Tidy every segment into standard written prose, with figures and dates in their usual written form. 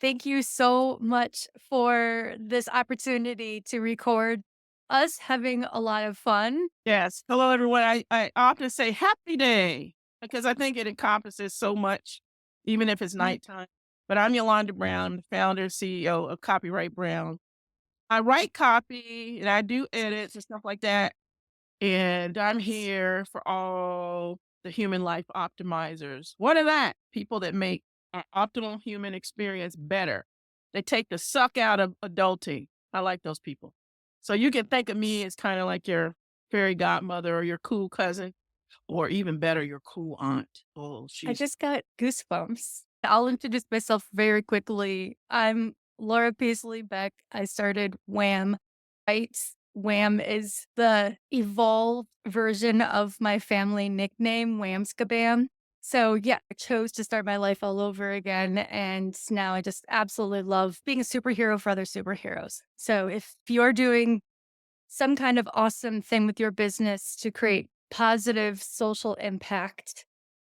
Thank you so much for this opportunity to record us having a lot of fun. Yes. Hello, everyone. I often say happy day because I think it encompasses so much, even if it's Mm. nighttime. But I'm Yolanda Brown, the founder and CEO of CopyWrite Brown. I write copy and I do edits and stuff like that. And I'm here for all the human life optimizers. What are that? People that make our optimal human experience better. They take the suck out of adulting. I like those people. So you can think of me as kind of like your fairy godmother or your cool cousin, or even better, your cool aunt. Oh, I she's just got goosebumps. I'll introduce myself very quickly. I'm Laura Paisley Beck. I started Wham. Right? Wham is the evolved version of my family nickname, Whamskabam. So yeah, I chose to start my life all over again. And now I just absolutely love being a superhero for other superheroes. So if you're doing some kind of awesome thing with your business to create positive social impact,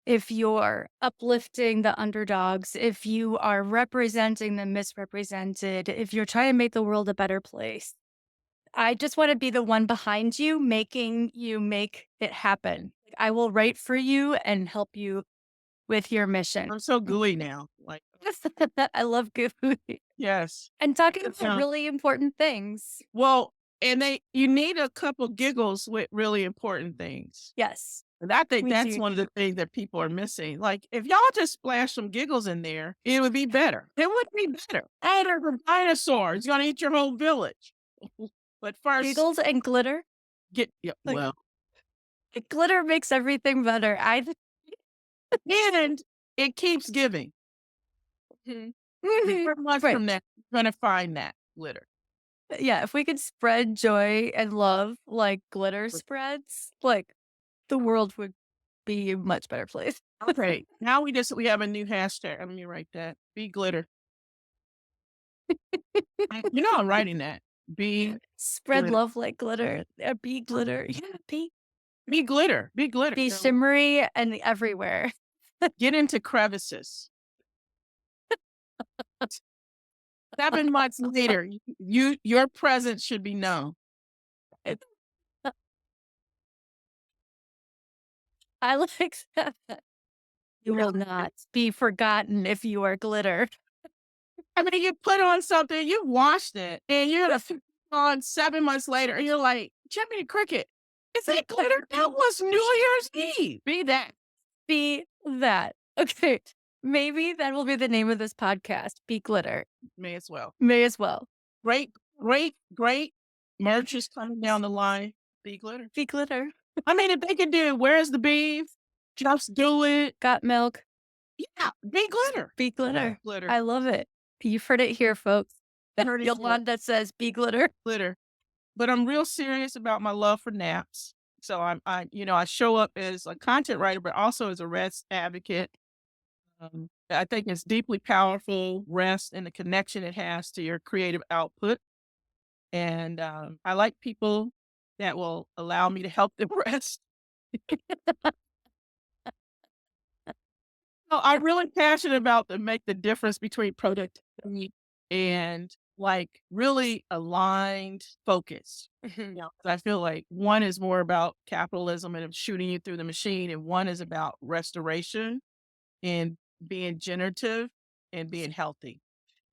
if you're uplifting the underdogs, if you are representing the misrepresented, if you're trying to make the world a better place, I just want to be the one behind you, making you make it happen. I will write for you and help you with your mission. I'm so gooey now. Like, I love Goofy yes. and talking It's, about really important things. well, and you need a couple giggles with really important things. Yes, And I think we that's do. one of the things that people are missing. Like, if y'all just splash some giggles in there, it would be better. It would be better. Oh, there's a dinosaur. It's going to eat your whole village. But first, Giggles and glitter. yeah, Like, well, glitter makes everything better. and it keeps giving. Mhm. 4 months Right. from now, you're going to find that glitter. Yeah, if we could spread joy and love like glitter spreads, like the world would be a much better place. Okay. Now we have a new hashtag. Let me write that. Be glitter. You know, I'm writing that. Be Spread glitter. love like glitter. Be glitter. Yeah, Be glitter. Be glitter. be You know, shimmery and everywhere. get into crevices. 7 months later, your presence should be known. I like that. You Yeah. will not be forgotten if you are glitter. I mean, you put on something, you washed it, and you're gonna put it on 7 months later, and you're like, "Jiminy Cricket, is that glitter? That was New Year's Eve." Be that. Be that. Okay. Maybe that will be the name of this podcast. Be glitter. May as well. May as well. Great, great, great merch is coming down the line. Be glitter. Be glitter. I mean, if they can do it, where's the beef? Just do it. Got milk. Yeah, be glitter. Be glitter. Glitter. I love it. You've heard it here, folks. Heard it here. Yolanda says, "Be glitter." Glitter. But I'm real serious about my love for naps. So I show up as a content writer, but also as a rest advocate. I think it's deeply powerful, rest and the connection it has to your creative output. And I like people that will allow me to help them rest. So I'm really passionate about to make the difference between productivity and like really aligned focus. Mhm. Yeah. I feel like one is more about capitalism and shooting you through the machine, and one is about restoration and being generative and being healthy.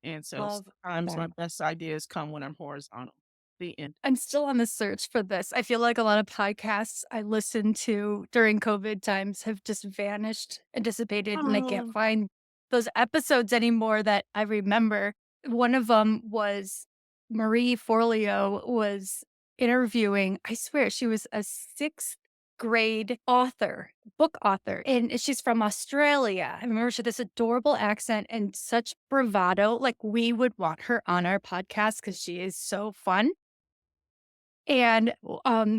And so Love sometimes that. my best ideas come when I'm horizontal. The end. I'm still on the search for this. I feel like a lot of podcasts I listened to during COVID times have just vanished and dissipated, and I can't Oh, find those episodes anymore that I remember. One of them was Marie Forleo was interviewing, I swear she was a 6th grade author, book author, and she's from Australia. I remember she had this adorable accent and such bravado. Like, we would want her on our podcast because she is so fun. And,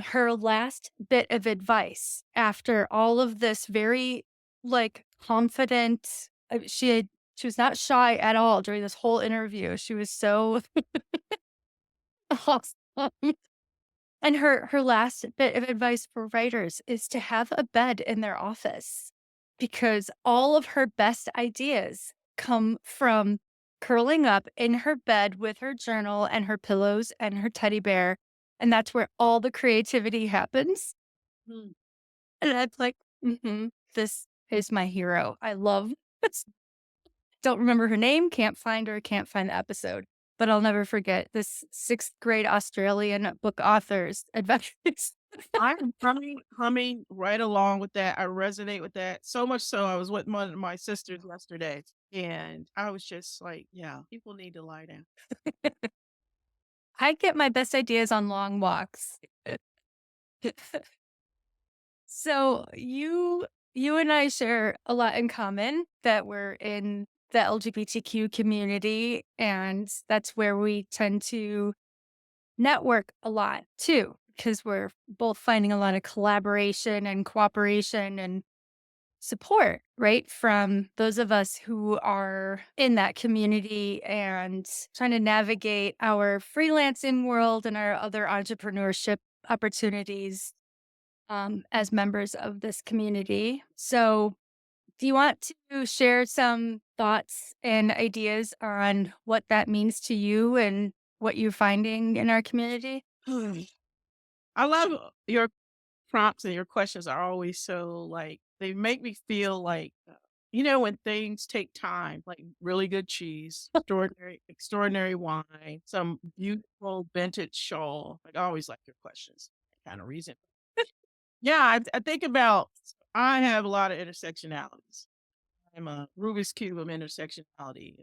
her last bit of advice after all of this very, like, confident she was not shy at all during this whole interview. She was so awesome. And her last bit of advice for writers is to have a bed in their office because all of her best ideas come from curling up in her bed with her journal and her pillows and her teddy bear, and that's where all the creativity happens. Mm. And I'm like, "Mhm, this is my hero. I love this." Don't remember her name, can't find her, can't find the episode, but I'll never forget this 6th grade Australian book author's adventures. I'm humming right along with that. I resonate with that so much so I was with one of my sisters yesterday, and I was just like, "Yeah, people need to lie down." I get my best ideas on long walks. So you and I share a lot in common that we're in the LGBTQ community, and that's where we tend to network a lot too, because we're both finding a lot of collaboration and cooperation and support, right? From those of us who are in that community and trying to navigate our freelancing world and our other entrepreneurship opportunities as members of this community. So, do you want to share some thoughts and ideas on what that means to you and what you're finding in our community? I love your prompts and your questions are always so, like they make me feel like, when things take time, like really good cheese, extraordinary wine, some beautiful vintage shawl. Like, I always like your questions, kind of reason. Yeah, I think about I have a lot of intersectionalities. I'm a Rubik's Cube of intersectionality,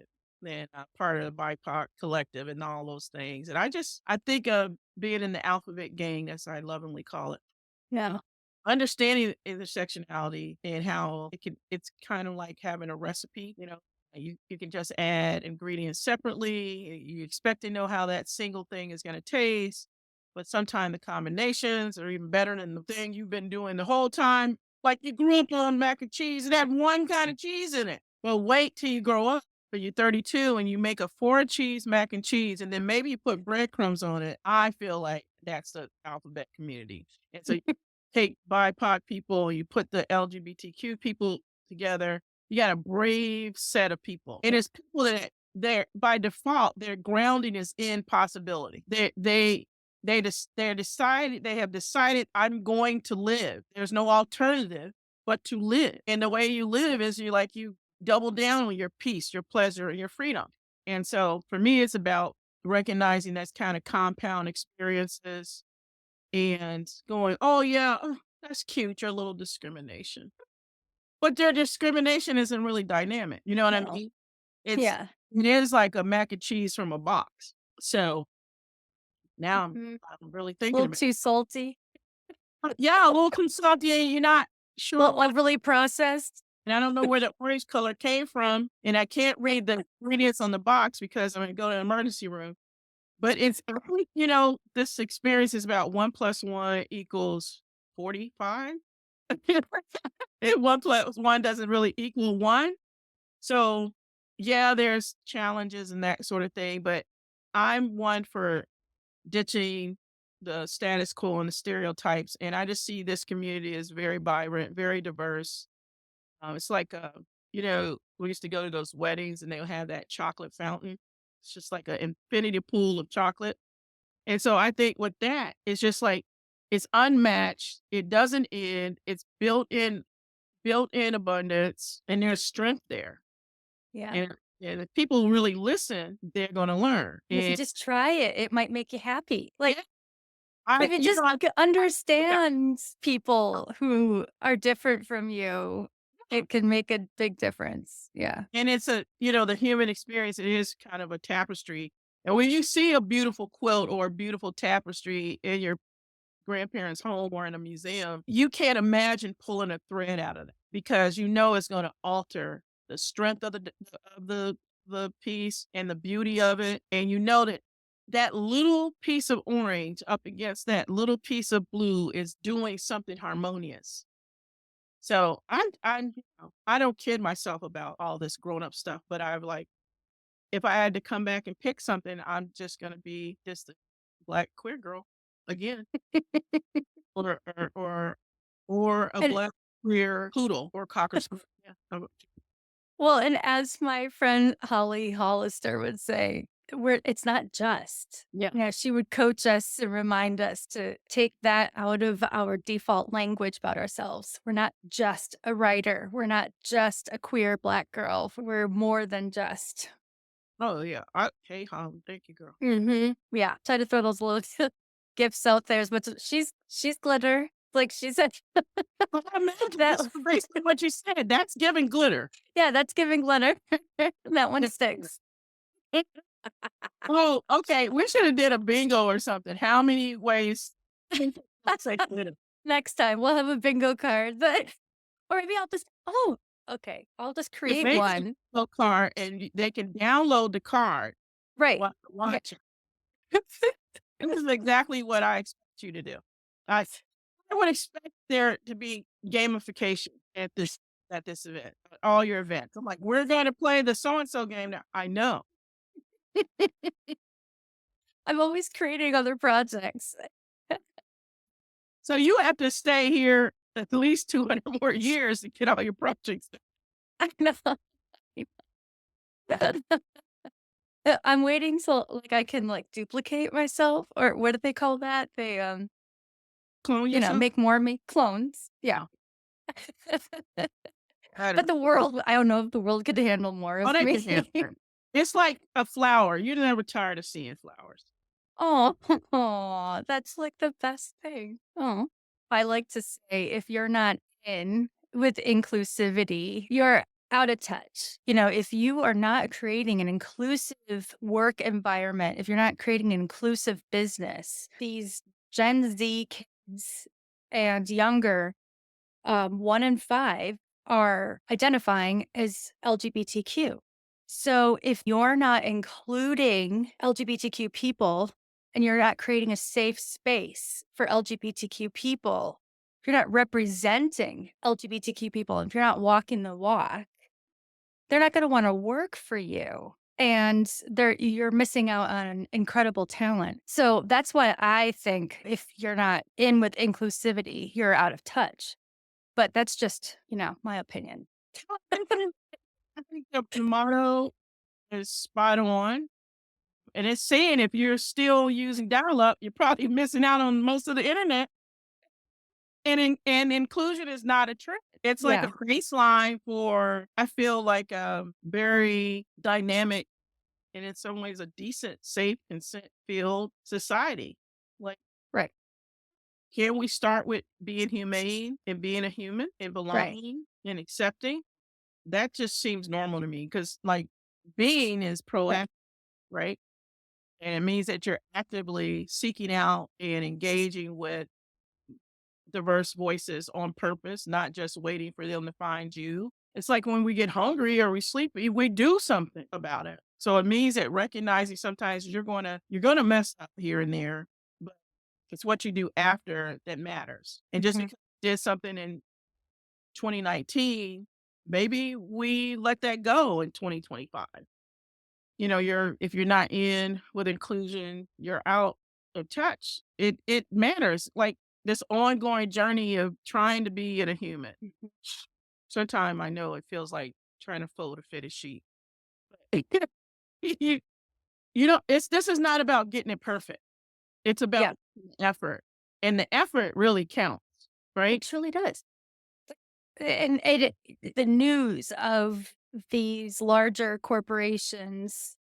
and I'm part of the BIPOC collective and all those things. And I think of being in the alphabet gang, as I lovingly call it, Yeah. understanding intersectionality and how it's kind of like having a recipe, you can just add ingredients separately. You expect to know how that single thing is going to taste, but sometimes the combinations are even better than the thing you've been doing the whole time. Like you grew up on mac and cheese and had one kind of cheese in it. Well, wait till you grow up. But you're 32 and you make a 4 cheese mac and cheese, and then maybe you put breadcrumbs on it. I feel like that's the alphabet community. And so take BIPOC people, you put the LGBTQ people together, you got a brave set of people. And it's people that they're by default, their grounding is in possibility. They have decided I'm going to live. There's no alternative but to live. And the way you live is you double down on your peace, your pleasure, and your freedom. And so for me, it's about recognizing that's kind of compound experiences and going, "Oh, yeah, that's cute, your little discrimination." But their discrimination isn't really dynamic, you know what I No. mean? It's Yeah. it is like a mac and cheese from a box. So, now Mhm. I'm really A thinking little about too salty, yeah, a little consulting, you're not a sure little what overly processed. and I don't know where the orange color came from, and I can't read the ingredients on the box because I'm gonna go to the emergency room. But it's this experience is about 1 plus 1 equals 45. And 1 plus 1 doesn't really equal 1. So, yeah, there's challenges and that sort of thing, but I'm one for ditching the status quo and the stereotypes, and I just see this community as very vibrant, very diverse. It's like, we used to go to those weddings and they'll have that chocolate fountain. It's just like an infinity pool of chocolate. And so I think with that, it's just like it's unmatched. It doesn't end. It's built in abundance, and there's strength there. Yeah. And if people really listen, they're going to learn. And if you And just try it, it might make you happy. Like, yeah, I if you you know just I, yeah. understand people who are different from you, it can make a big difference. Yeah. And it's the human experience. It is kind of a tapestry. And when you see a beautiful quilt or a beautiful tapestry in your grandparents' home or in a museum, you can't imagine pulling a thread out of it because you know it's going to alter the strength of the piece and the beauty of it, and you know that that little piece of orange up against that little piece of blue is doing something harmonious. So I don't kid myself about all this grown up stuff, but I've like if I had to come back and pick something, I'm just gonna be just a black queer girl again. Or or a And black queer poodle or cocker spaniel. Yeah. How about you? Well, and as my friend Holly Hollister would say, it's not just. Yeah. She would coach us and remind us to take that out of our default language about ourselves. We're not just a writer. We're not just a queer Black girl. We're more than just. Oh, yeah. Hey, Holly, thank you, girl. Yeah. Try to throw those little gifts out there, but she's glitter. Like she said, But I meant that that's basically what you said. That's giving glitter. yeah, that's giving glitter. That one sticks. Oh, okay. We should have did a bingo or something. How many ways it's like glitter? Next time we'll have a bingo card that or maybe I'll just okay, I'll just If create they make a one. bingo card and they can download the card Right. while Okay. watching. This is exactly what I expect you to do. I I would expect there to be gamification at this event, at all your events. I'm like, "We're gonna play the so and so game now." I know. I'm always creating other projects. So you have to stay here at least 200 more years to get all your projects done. I know. I'm waiting till, like, I can, like, duplicate myself, or what do they call that? They, Clone yourself? make more of me. Clones. Yeah. Oh, I But don't the world I don't know if the world could handle more oh, of they me. can handle it. It's like a flower. You're never tired of seeing flowers. Oh, aw, that's, like, the best thing. Oh, I like to say if you're not in with inclusivity, you're out of touch. If you are not creating an inclusive work environment, if you're not creating an inclusive business, these Gen Z kids and younger, 1 in 5 are identifying as LGBTQ. So if you're not including LGBTQ people and you're not creating a safe space for LGBTQ people, if you're not representing LGBTQ people, if you're not walking the walk, they're not going to want to work for you. And you're missing out on incredible talent. So that's why I think if you're not in with inclusivity, you're out of touch. But that's just, my opinion. I think I think the motto is spot on, and it's saying if you're still using dial-up, you're probably missing out on most of the internet, and inclusion is not a trend. It's like a Yeah, baseline for I feel like a very dynamic and in some ways a decent, safe, consent-filled society. Like, right, can we start with being humane and being a human and right, belonging and accepting? That just seems normal to me because, like, being is right, proactive, right? And it means that you're actively seeking out and engaging with diverse voices on purpose, not just waiting for them to find you. It's like when we get hungry or we sleepy, we do something about it. So it means that recognizing sometimes you're gonna mess up here and there, but it's what you do after that matters. And just mhm, because you did something in 2019, maybe we let that go in 2025. If you're not in with inclusion, you're out of touch. It matters. Like this ongoing journey of trying to be in a human. mhm. Sometimes I know it feels like trying to fold a fitted sheet. you, it's this is not about getting it perfect. It's about Yeah, effort. And the effort really counts, it right? truly does. And the news of these larger corporations,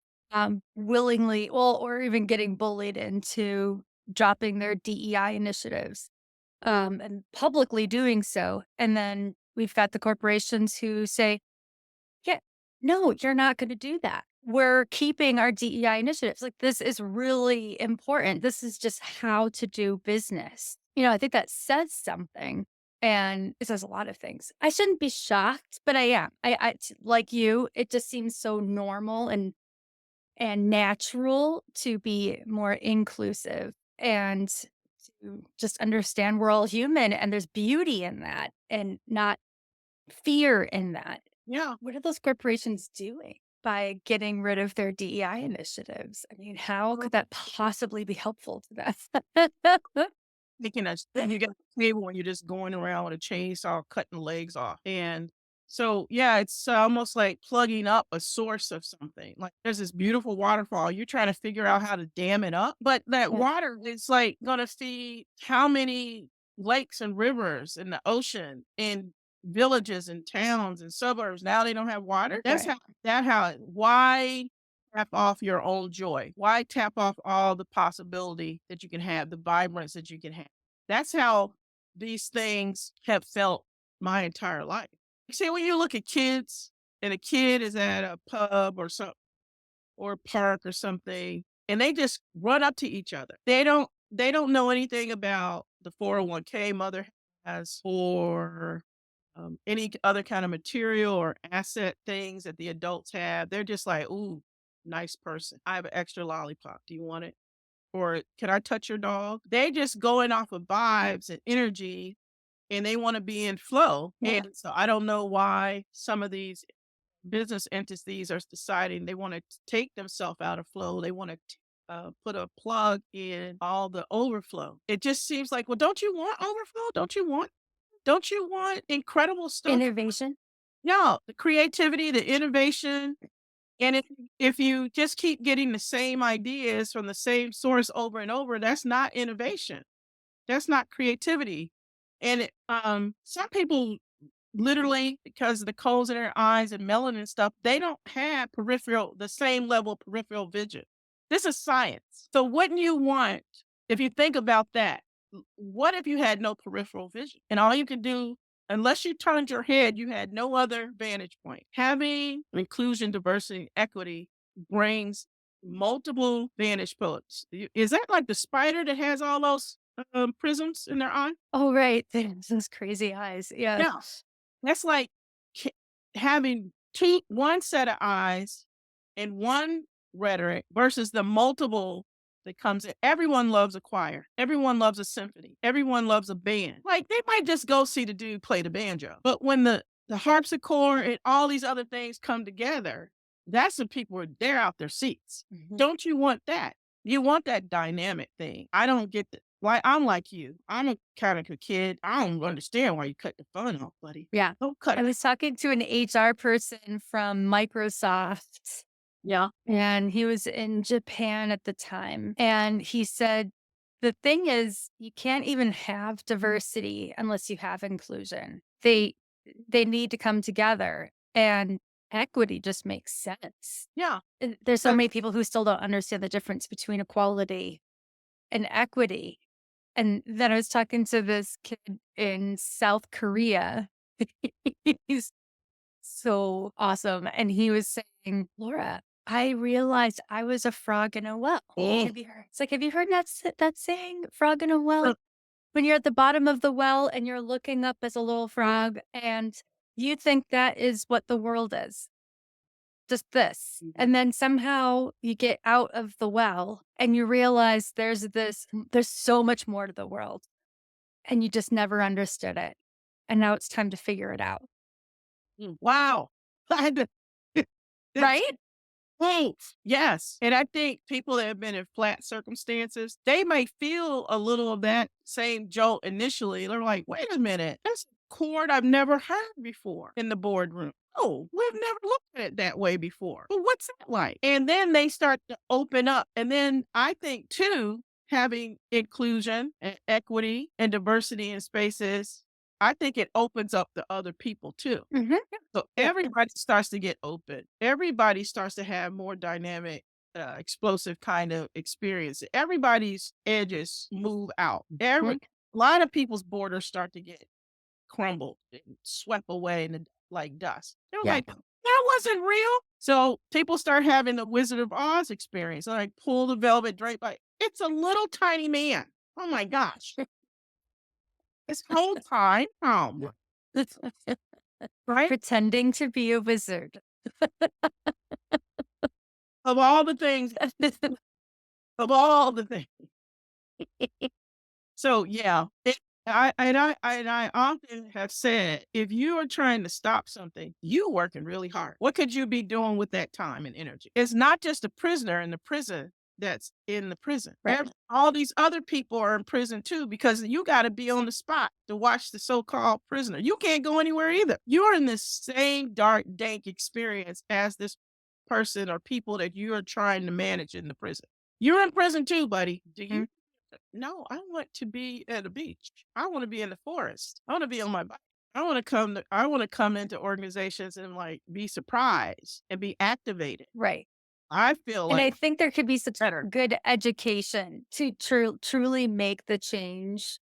willingly well, or even getting bullied into dropping their DEI initiatives, and publicly doing so, and then we've got the corporations who say, yeah. No, you're not gonna do that. We're keeping our DEI initiatives. Like, this is really important. This is just how to do business. I think that says something, and it says a lot of things. I shouldn't be shocked, but I am. Like you, it just seems so normal and natural to be more inclusive and to just understand we're all human and there's beauty in that and not fear in that. Yeah. What are those corporations doing by getting rid of their DEI initiatives? I mean, how could that possibly be helpful to them? Thinking that you got a table when you're just going around with a chainsaw cutting legs off. And So, yeah, it's almost like plugging up a source of something. Like there's this beautiful waterfall. You're trying to figure out how to dam it up, but that Yeah. water is like going to feed how many lakes and rivers in the ocean in villages and towns and suburbs. Now they don't have water. Right. Why tap off your own joy? Why tap off all the possibility that you can have, the vibrance that you can have? That's how these things have felt my entire life. See, when you look at kids and a kid is at a pub or some or a park or something, and they just run up to each other. They don't know anything about the 401k mother has or any other kind of material or asset things that the adults have. They're just like, ooh, nice person. I have an extra lollipop. Do you want it? Or can I touch your dog? They just going off of vibes and energy and they wanna be in flow, Yeah. and so I don't know why some of these business entities are deciding they wanna take themselves out of flow, they wanna put a plug in all the overflow. It just seems like, well, don't you want overflow? Don't you want incredible stuff? Innovation. No, the creativity, the innovation, and if you just keep getting the same ideas from the same source over and over, that's not innovation. That's not creativity. And some people literally, because of the coals in their eyes and melanin and stuff, they don't have the same level of peripheral vision. This is science. So wouldn't you want, if you think about that, what if you had no peripheral vision and all you could do, unless you turned your head, you had no other vantage point. Having inclusion, diversity, equity brings multiple vantage points. Is that like the spider that has all those prisms in their eye? Oh, right. Those crazy eyes. Yeah. Yeah. That's like k having one set of eyes and one rhetoric versus the multiple that comes in. Everyone loves a choir. Everyone loves a symphony. Everyone loves a band. Like, they might just go see the dude play the banjo. But when the harpsichord and all these other things come together, that's when people are they're out their seats. Mhm. Don't you want that? You want that dynamic thing. I don't get the like, I'm like you. I'm a kind of a kid. I don't understand why you cut the fun off, buddy. Yeah. Don't cut I it. was talking to an HR person from Microsoft, Yeah. and he was in Japan at the time. And he said, the thing is, you can't even have diversity unless you have inclusion. They need to come together. And equity just makes sense. Yeah. There's so Uh, many people who still don't understand the difference between equality and equity. And then I was talking to this kid in South Korea. He's so awesome. And he was saying, Laura, I realized I was a frog in a well. oh, Have you heard? It's like, have you heard that saying, frog in a well? uh, When you're at the bottom of the well and you're looking up as a little frog and you think that is what the world is, just this. And then somehow you get out of the well and you realize there's so much more to the world and you just never understood it. And now it's time to figure it out. wow. I had to that's Right? oh, yes. And I think people that have been in flat circumstances, they may feel a little of that same jolt initially. They're like, wait a minute, that's a chord I've never heard before in the boardroom. Oh, we've never looked at it that way before. But what's that like? And then they start to open up. And then I think, too, having inclusion and equity and diversity in spaces, I think it opens up the other people too. Mhm. So Yeah. everybody starts to get open. Everybody starts to have more dynamic, explosive kind of experience. Everybody's edges move out. Mhm. A lot of people's borders start to get crumbled and swept away in like dust. They were Yeah. like, that wasn't real. So people start having the Wizard of Oz experience. Like pull the velvet drape. Like it's a little tiny man. Oh my gosh. This whole time. Oh, right? Pretending to be a wizard. Of all the things, of all the things. So, yeah, I often have said, if you are trying to stop something, you working really hard. What could you be doing with that time and energy? It's not just a prisoner in the prison that's in the prison. Right. All these other people are in prison too because you got to be on the spot to watch the so-called prisoner. You can't go anywhere either. You're in this same dark, dank experience as this person or people that you are trying to manage in the prison. You're in prison too, buddy. Do you? Mm. No, I want to be at the beach. I want to be in the forest. I want to be on my bike. I want to come into organizations and like be surprised and be activated. Right. I feel And like I think there could be such better. good education to truly make the change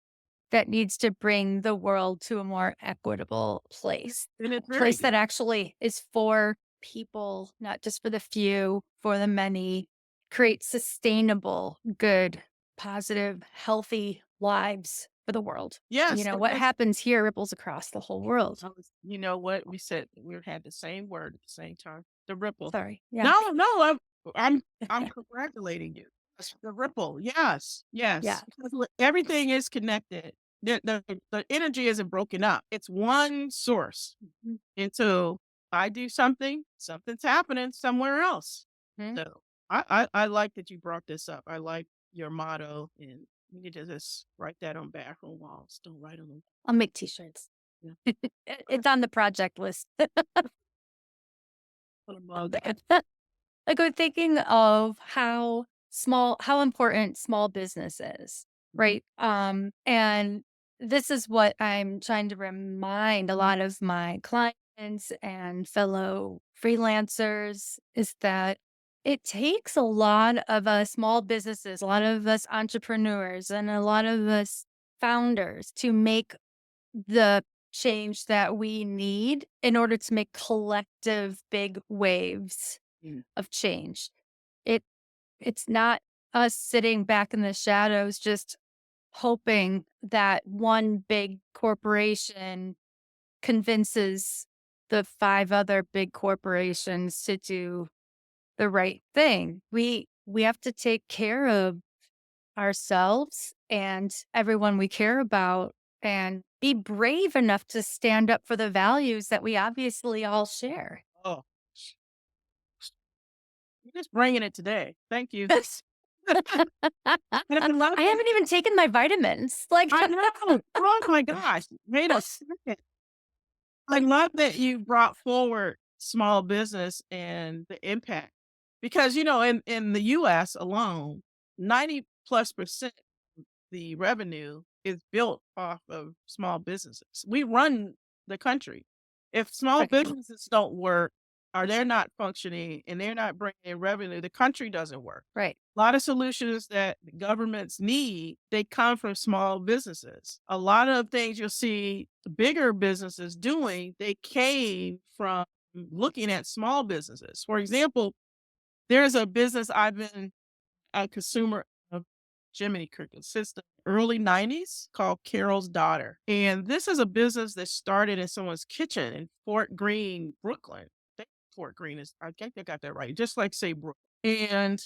that needs to bring the world to a more equitable place. And it's A very place good. that actually is for people, not just for the few, for the many, create sustainable, good, positive, healthy lives for the world. You Yes, know, and what happens here ripples across the whole world. you know what? We said we had the same word at the same time. The ripple. Sorry. Yeah. No, no, I'm I'm congratulating you. It's the ripple. Yes, Yeah. yes. Because everything is connected. The energy isn't broken up. It's one source. Mhm. Until I do something, something's happening somewhere else. Mhm. So I like that you brought this up. I like your motto, and you need to just write that on bathroom walls. Don't write on them. I'll make t-shirts. Yeah. It's on the project list. Put a mug. Like, I'm thinking of how important small business is, Mhm. right? And this is what I'm trying to remind a lot of my clients and fellow freelancers is that it takes a lot of us small businesses, a lot of us entrepreneurs, and a lot of us founders to make the change that we need in order to make collective big waves Mm. of change. It it's not us sitting back in the shadows just hoping that one big corporation convinces the 5 other big corporations to do the right thing. We have to take care of ourselves and everyone we care about and be brave enough to stand up for the values that we obviously all share. Oh, you're just bringing it today. Thank you. Yes. And I love I that. haven't even taken my vitamins. Like, I know. Oh my gosh. Wait a second. I love that you brought forward small business and the impact because in the US alone, 90 plus percent the revenue is built off of small businesses. We run the country. If small right, businesses don't work or they're not functioning and they're not bringing in revenue, the country doesn't work. right, A lot of solutions that the governments need, they come from small businesses. A lot of things you'll see bigger businesses doing, they came from looking at small businesses. For example, there's a business I've been a consumer of Jiminy Cricket since the early 90s called Carol's Daughter. And this is a business that started in someone's kitchen in Fort Greene, Brooklyn. I think Fort Greene is, I think they got that right, just like say Brooklyn. And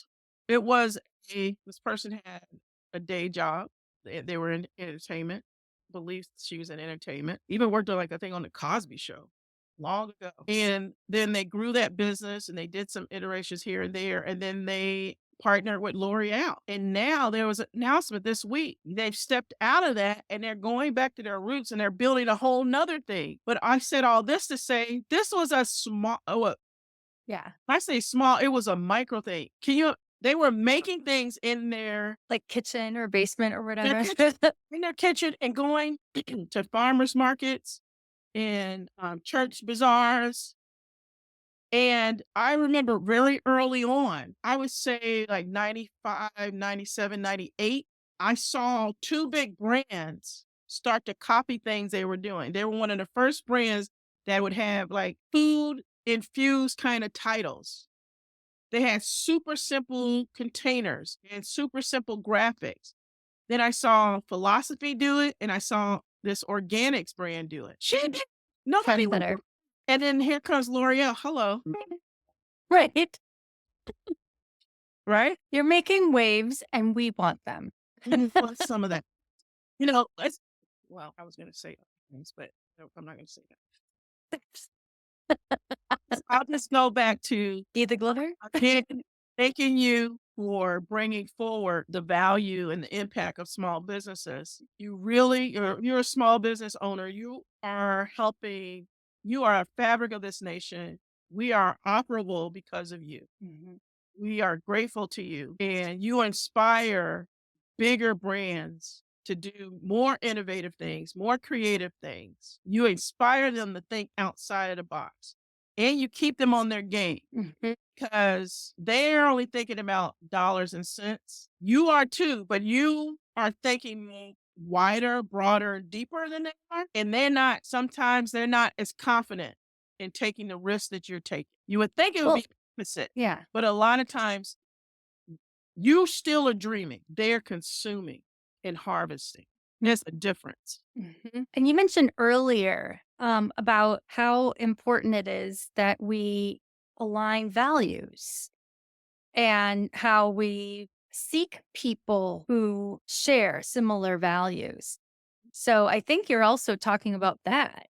it was this person had a day job. They were in entertainment, believed she was in entertainment, even worked on like I think on the Cosby show long ago. And then they grew that business and they did some iterations here and there. And then they partnered with L'Oreal. And now there was an announcement this week. They've stepped out of that and they're going back to their roots and they're building a whole nother thing. But I said all this to say this was a small, yeah, I say small, it was a micro thing. They were making things in like kitchen or basement or their whatever. kitchen, and going to farmers markets and church bazaars. And I remember very early on, I would say like 95, 97, 98. I saw two big brands start to copy things they were doing. They were one of the first brands that would have like food infused kind of titles. They had super simple containers and super simple graphics. Then I saw Philosophy do it, and I saw this organics brand do it. Nobody was, Trendsetter. and then here comes L'Oreal. Hello, Right. right? You're making waves and we want them. We want some of that. Let's. Well, I was going to say other things, but no, I'm not going to say that. I'll just go back to Be the glitter? again, thanking you for bringing forward the value and the impact of small businesses. You're a small business owner. You are helping, you are a fabric of this nation. We are operable because of you. Mhm. We are grateful to you, and you inspire bigger brands to do more innovative things, more creative things. You inspire them to think outside of the box, and you keep them on their game Mhm. because they're only thinking about dollars and cents. You are too, but you are thinking wider, broader, deeper than they are. And sometimes they're not as confident in taking the risk that you're taking. You would think it would Well, be opposite, yeah. but a lot of times you still are dreaming. They're consuming and harvesting. There's a difference. Mhm. And you mentioned earlier about how important it is that we align values and how we seek people who share similar values. So I think you're also talking about that,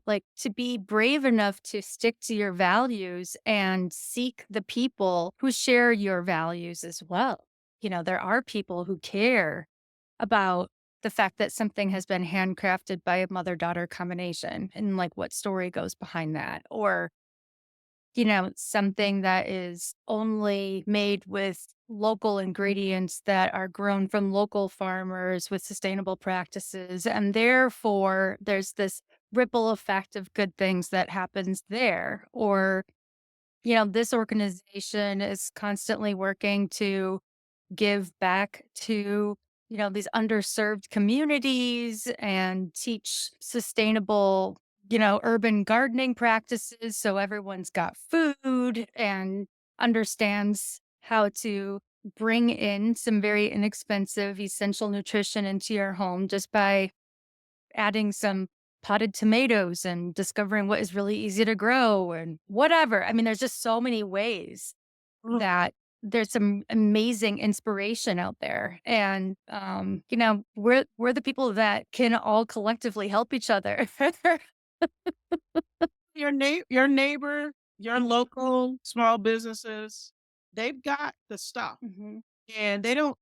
like to be brave enough to stick to your values and seek the people who share your values as well. There are people who care about the fact that something has been handcrafted by a mother daughter combination and like what story goes behind that. Or something that is only made with local ingredients that are grown from local farmers with sustainable practices. And therefore, there's this ripple effect of good things that happens there. Or, this organization is constantly working to give back to, these underserved communities and teach sustainable, urban gardening practices so everyone's got food and understands how to bring in some very inexpensive essential nutrition into your home just by adding some potted tomatoes and discovering what is really easy to grow and whatever. I mean, there's just so many ways that there's some amazing inspiration out there. And we're the people that can all collectively help each other. Your neighbor, your local small businesses, they've got the stuff, Mhm. and they don't,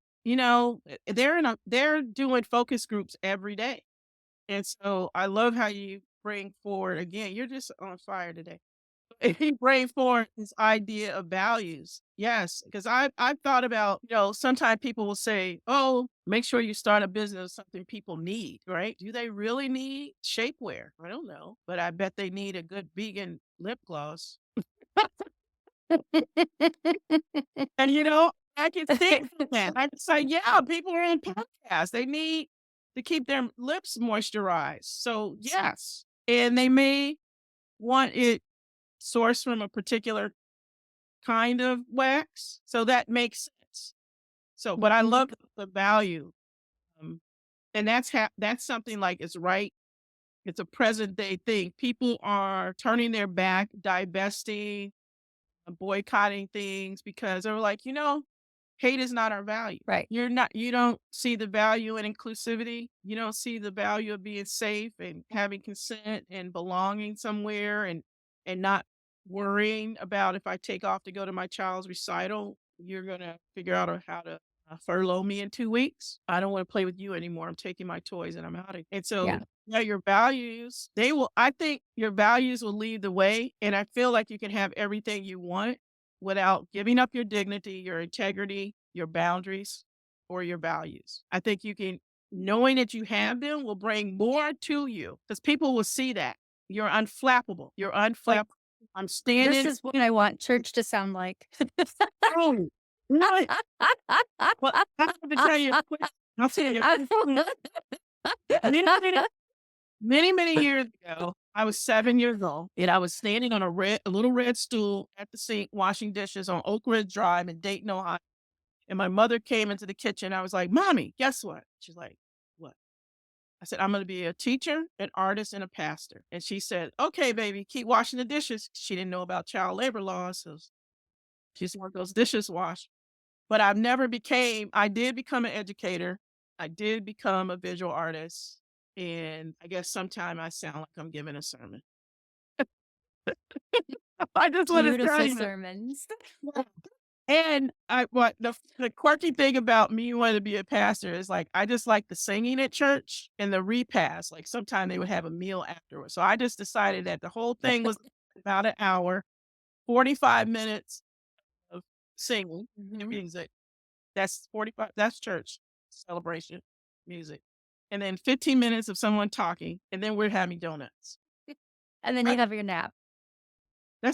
they're doing focus groups every day. And so I love how you bring forward again, you're just on fire today. You bring forward this idea of values. Yes, because I've thought about, sometimes people will say, "Oh, make sure you start a business, something people need," right? Do they really need shapewear? I don't know, but I bet they need a good vegan lip gloss. And I can think from that. I just like, yeah, people are in podcasts. They need to keep their lips moisturized. So yes. And they may want it sourced from a particular kind of wax. So that makes sense. So, but I love the value. Um, and that's something like it's right. It's a present day thing. People are turning their back, divesting, boycotting things because they're like, hate is not our value. Right. You don't see the value in inclusivity. You don't see the value of being safe and having consent and belonging somewhere and not worrying about if I take off to go to my child's recital, you're going to figure out how to furlough me in 2 weeks. I don't want to play with you anymore. I'm taking my toys and I'm out. And Yeah. so, yeah, your values, I think your values will lead the way. And I feel like you can have everything you want without giving up your dignity, your integrity, your boundaries, or your values. I think you can, knowing that you have them will bring more to you because people will see that. You're unflappable. You're Like, unflappable. I'm this standing. is what I want church to sound like. Oh, really? Well, I have to tell you a quick, I'll tell you a quick story. Many, many, many years ago, I was 7 years old and I was standing on a little red stool at the sink washing dishes on Oak Ridge Drive in Dayton, Ohio. And my mother came into the kitchen. I was like, "Mommy, guess what?" She's like, "What?" I said, "I'm gonna be a teacher, an artist, and a pastor." And she said, "Okay, baby, keep washing the dishes." She didn't know about child labor laws, so she just wanted those dishes washed. But I did become an educator. I did become a visual artist. And I guess sometime I sound like I'm giving a sermon. I just want to tell Beautiful you. sermons. And I what the quirky thing about me wanting to be a pastor is, like, I just like the singing at church and the repast, like, sometime they would have a meal afterwards, so I just decided that the whole thing was about an hour, 45 minutes of singing and Mhm. music. That's 45 that's church celebration music, and then 15 minutes of someone talking, and then we're having donuts. And then I you have your nap.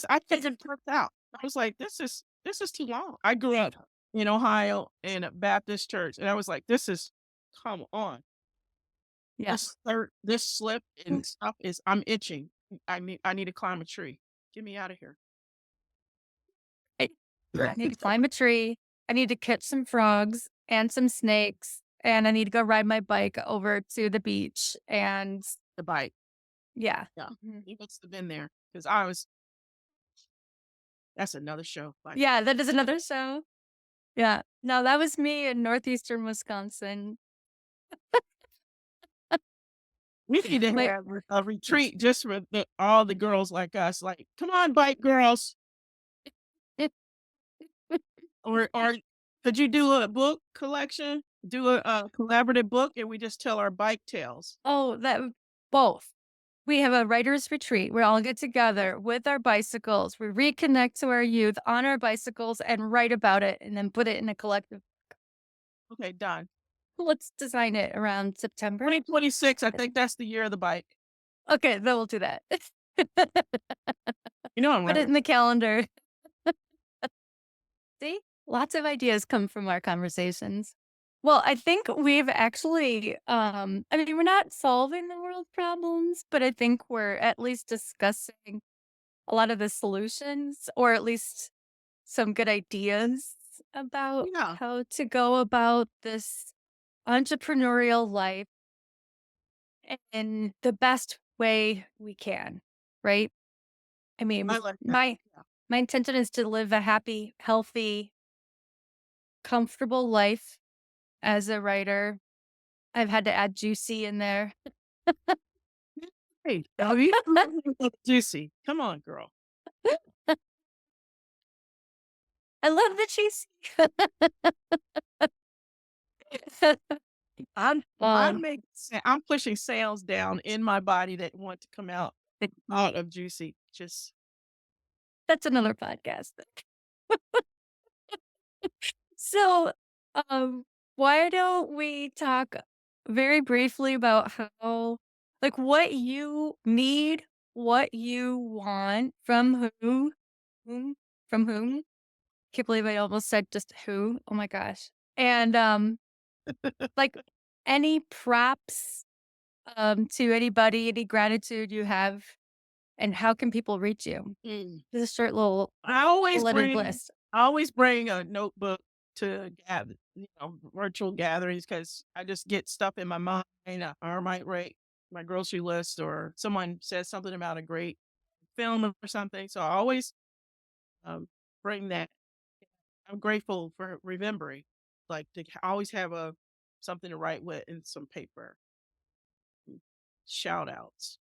I think it worked out. I was like, "This is too long." I grew up in Ohio in a Baptist church, and I was like, "This is come on. Yeah. This slip and stuff is I'm itching. I need to climb a tree. Get me out of here." I I need to climb a tree. I need to catch some frogs and some snakes, and I need to go ride my bike over to the beach, and The bike. yeah. Yeah. Mhm. He must have been there because I was that's another show. Like, Yeah, that is another show. Yeah. No, that was me in northeastern Wisconsin. we need to My have a retreat just for all the girls like us. Like, come on, bike girls. Or could you do a book collection? Do a collaborative book and we just tell our bike tales. Oh, that both. We have a writers retreat. We all get together with our bicycles. We reconnect to our youth on our bicycles and write about it and then put it in a collective. Okay, done. Let's design it around September. 2026, I think that's the year of the bike. Okay, then we'll do that. You know I'm Put it right. in the calendar. See? Lots of ideas come from our conversations. Well, I think we've actually, I mean, we're not solving the world problems, but I think we're at least discussing a lot of the solutions, or at least some good ideas about Yeah, how to go about this entrepreneurial life in the best way we can, right? I I mean, like that. my Yeah. my intention is to live a happy, healthy, comfortable life as a writer. I've had to add juicy in there. Hey, you juicy. Come on, girl. I love the juicy. I'm um, making I'm pushing sales down in my body that want to come out of juicy. Just that's another podcast. So, um, why don't we talk very briefly about how, like, what you need, what you want from whom, from whom? Can't believe I almost said just who. Oh my gosh. And like any props to anybody, any gratitude you have, and how can people reach you? mm. Just a short little I always bulleted bring list. I always bring a notebook to gather, virtual gatherings because I just get stuff in my mind. Or I might write my grocery list, or someone says something about a great film or something. So I always um, bring that. I'm grateful for remembering, like to always have a something to write with and some paper. Shout outs.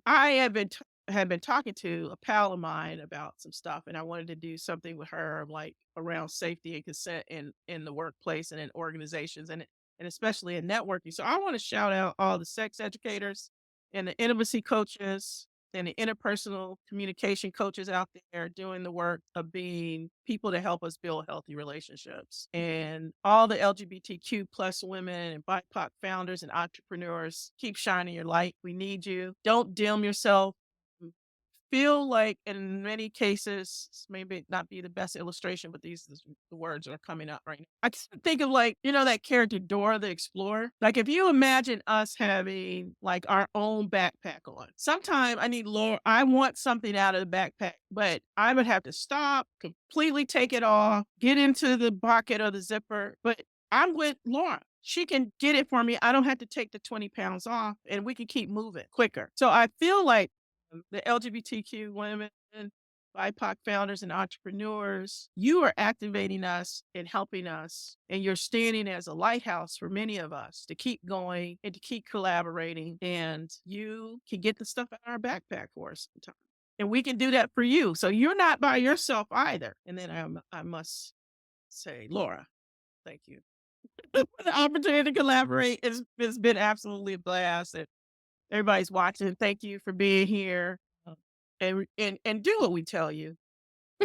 I had been talking to a pal of mine about some stuff, and I wanted to do something with her, like around safety and consent in the workplace and in organizations, and especially in networking. So I want to shout out all the sex educators and the intimacy coaches and the interpersonal communication coaches out there doing the work of being people to help us build healthy relationships, and all the LGBTQ plus women and BIPOC founders and entrepreneurs. Keep shining your light. We need you. Don't dim yourself. Feel like in many cases, maybe not be the best illustration, but these is the words that are coming up right now. I just think of, like, that character Dora the Explorer. Like, if you imagine us having like our own backpack on. Sometime I want something out of the backpack, but I would have to stop, completely take it off, get into the pocket or the zipper. But I'm with Laura. She can get it for me. I don't have to take the 20 pounds off, and we can keep moving quicker. So I feel like the LGBTQ women, BIPOC founders, and entrepreneurs, you are activating us and helping us, and you're standing as a lighthouse for many of us to keep going and to keep collaborating. And you can get the stuff out of our backpack for us sometime. And we can do that for you. So you're not by yourself either. And then I must say, Laura, thank you for the opportunity to collaborate. It's been absolutely a blast. And everybody's watching. Thank you for being here. And do what we tell you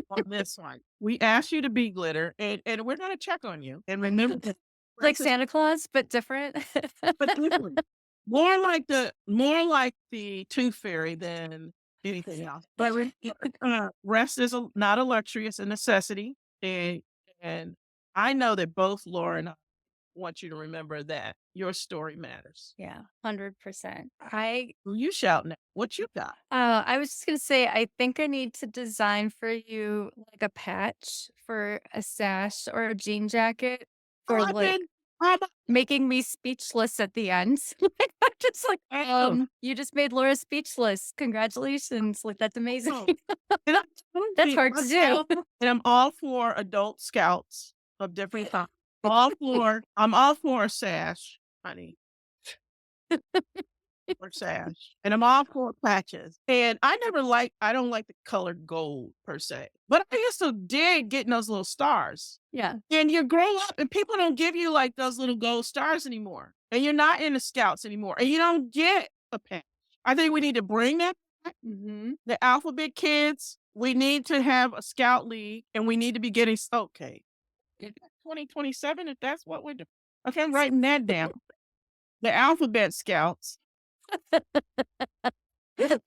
on this one. We ask you to be glitter, and we're gonna check on you. And remember to Like practice, Santa Claus, but different. but different. More like the tooth fairy than anything else. But rest is not a luxury; it's a necessity. And and I know that both Laura and I want you to remember that your story matters. Yeah, 100%. I Well, you shout now. What you got? I was just gonna say, I think I need to design for you like a patch for a sash or a jean jacket Oh, for I've like been. I'm, making me speechless at the end. Like, I'm just like, oh, you just made Laura speechless. Congratulations. Like, that's amazing. oh. And I'm telling That's you, hard to do. and I'm all for adult scouts of different kinds. I'm all for a sash, honey, or sash. And I'm all for patches. And I don't like the color gold per se. But I used to dig getting those little stars. Yeah. And you grow up and people don't give you like those little gold stars anymore. And you're not in the scouts anymore. And you don't get a patch. I think we need to bring that back. Mhm. The alphabet kids, we need to have a scout league and we need to be getting okay. Is that 2027 if that's what we're doing? Okay, I'm writing that down. The alphabet scouts. Oh,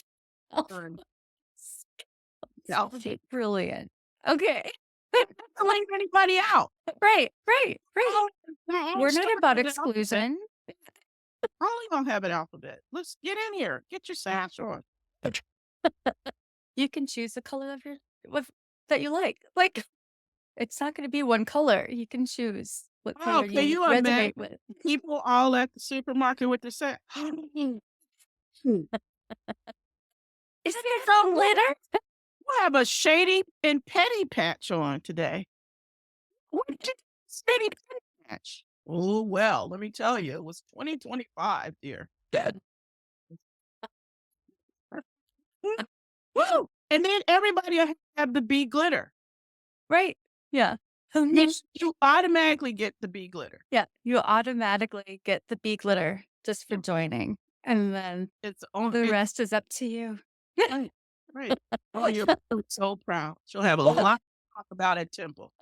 um, s The alphabet. brilliant. Okay. Don't leave anybody out. Right, right, right. Oh, no, We're not start about with the alphabet. exclusion. Only gonna have an alphabet. Let's get in here. Get your sash on. You can choose the color of your with that you like. Like, it's not gonna be one color. You can choose what Oh, color can you you imagine resonate with. people all at the supermarket with the sash? Isn't it from glitter? We'll have a shady and petty patch on today. What did shady petty patch? Oh, well, let me tell you, it was 2025, dear. Dead. Woo! And then everybody will have the bee glitter. Right. Yeah. Who You knew? you automatically get the bee glitter. Yeah, you automatically get the bee glitter just for Yeah. joining, and then It's on the it's rest is up to you. right, right. Oh, you're so proud. She'll have a lot to talk about at Temple.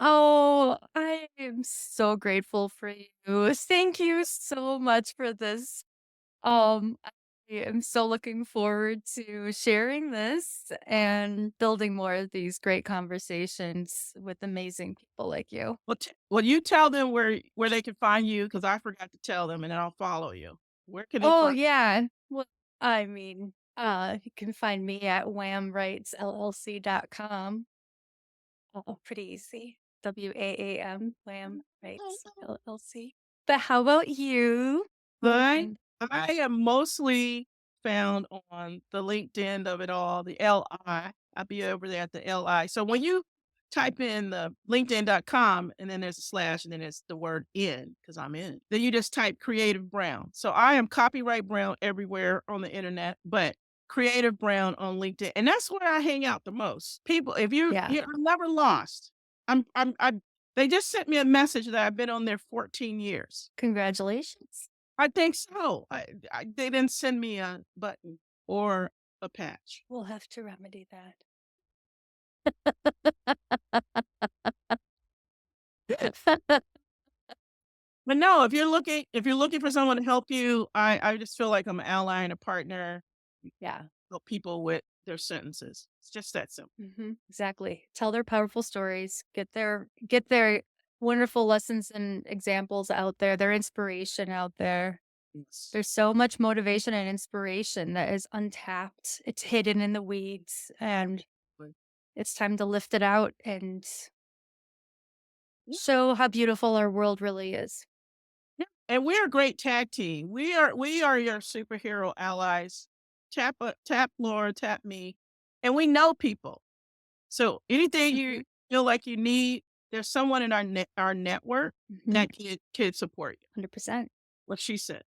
Oh, I am so grateful for you. Thank you so much for this. I am so looking forward to sharing this and building more of these great conversations with amazing people like you. Well, you tell them where they can find you because I forgot to tell them, and then I'll follow you. Where can they Oh, find yeah. Well, I mean, you can find me at whamwritesllc.com. Oh, pretty easy. WAAM, Wham Rights LLC. But how about you? I And I am mostly found on the LinkedIn of it all, the LI. I'll be over there at the LI. So when you type in the linkedin.com and then there's a slash and then it's the word in because I'm in, then you just type Creative Brown. So I am Copyright Brown everywhere on the internet, but Creative Brown on LinkedIn. And that's where I hang out the most. People, if yeah, I'm never lost. I they just sent me a message that I've been on there 14 years. congratulations. I think so. They didn't send me a button or a patch. We'll have to remedy that. But no, if you're looking for someone to help you, I just feel like I'm an ally and a partner, Yeah. help people with their sentences. It's just that simple. Exactly. Tell their powerful stories. Get their wonderful lessons and examples out there, their inspiration out there. Yes. There's so much motivation and inspiration that is untapped. It's hidden in the weeds, and But, it's time to lift it out and yeah, show how beautiful our world really is. yeah. And we're a great tag team. We are your superhero allies. Tap Laura, tap me. And we know people. So anything you Mhm, feel like you need, there's someone in our network mhm, that can support you. 100%. What she said.